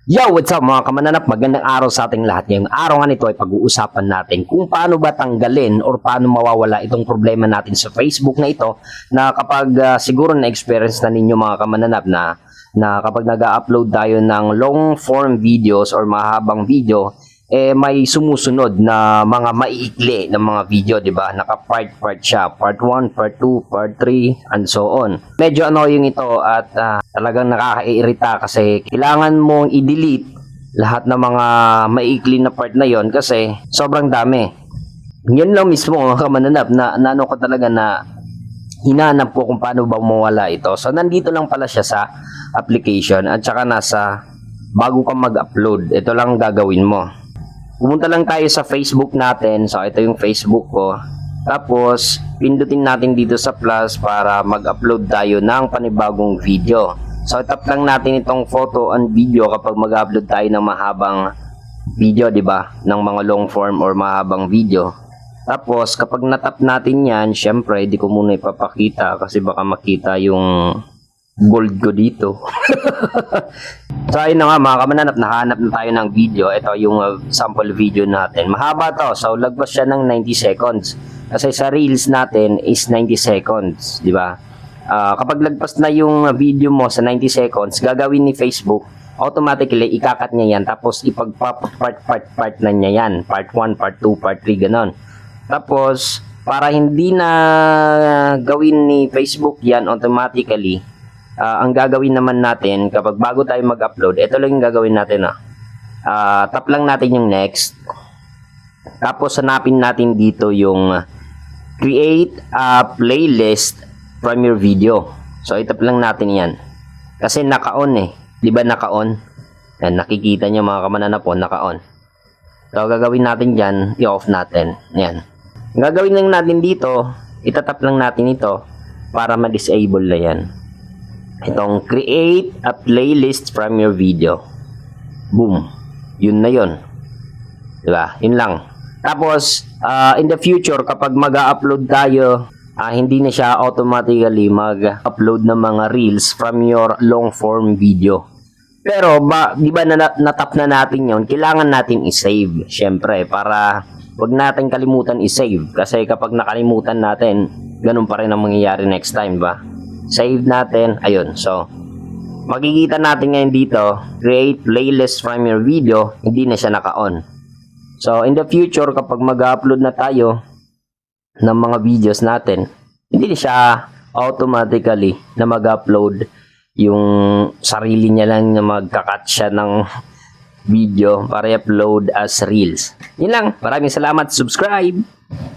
Yo, what's up mga kamananap? Magandang araw sa ating lahat. Ngayong araw nga nito ay pag-uusapan natin kung paano ba tanggalin or paano mawawala itong problema natin sa Facebook na ito na kapag siguro na-experience na ninyo mga kamananap na kapag nag-upload tayo ng long form videos or mahabang video, may sumusunod na mga maiikli na mga video, di ba? Naka-part siya. Part 1, part 2, part 3, and so on. Medyo annoying ito at talagang nakakairita kasi kailangan mong i-delete lahat ng mga maiikli na part na yon kasi sobrang dami. Yan lang mismo mga kamananap na ano ko talaga na hinanap ko kung paano ba mawala ito. So nandito lang pala siya sa application at saka nasa bago ka mag-upload. Ito lang gagawin mo. Pumunta lang tayo sa Facebook natin. So, ito yung Facebook ko. Tapos, pindutin natin dito sa plus para mag-upload tayo ng panibagong video. So, tap lang natin itong photo and video kapag mag-upload tayo ng mahabang video, di ba? Ng mga long form or mahabang video. Tapos, kapag natap natin yan, syempre, di ko muna ipapakita kasi baka makita yung gold ko dito. So ayun na nga mga kamananap, nakahanap na tayo ng video. Ito yung sample video natin. Mahaba to, so lagpas siya ng 90 seconds. Kasi sa reels natin is 90 seconds, di ba? Kapag lagpas na yung video mo sa 90 seconds, gagawin ni Facebook, automatically ikakat niya yan. Tapos ipag-part na niya yan. Part 1, part 2, part 3, ganon. Tapos, para hindi na gawin ni Facebook yan automatically, ang gagawin naman natin kapag bago tayo mag-upload, ito lang yung gagawin natin. Tap lang natin yung next. Tapos hanapin natin dito yung create a playlist from your video. So itap lang natin yan. Kasi naka-on eh. Di ba naka-on? Yan, nakikita nyo mga kamananap po, naka-on. So gagawin natin dyan, i-off natin. Yan. Ang gagawin lang natin dito, itatap lang natin ito para ma-disable na yan. Itong create a playlist from your video. Boom. Yun na yun. Diba? Yun lang. Tapos, in the future, kapag mag-upload tayo, hindi na siya automatically mag-upload ng mga reels from your long form video. Pero, di ba natap na natin yun, kailangan natin i-save. Syempre, para wag natin kalimutan i-save. Kasi kapag nakalimutan natin, ganun pa rin ang mangyayari next time, ba? Save natin. Ayun. So, makikita natin ngayon dito, create playlist from your video, hindi na siya naka-on. So, in the future, kapag mag-upload na tayo ng mga videos natin, hindi na siya automatically na mag-upload yung sarili niya lang na magkakat siya ng video para i-upload as reels. Yun lang. Maraming salamat. Subscribe!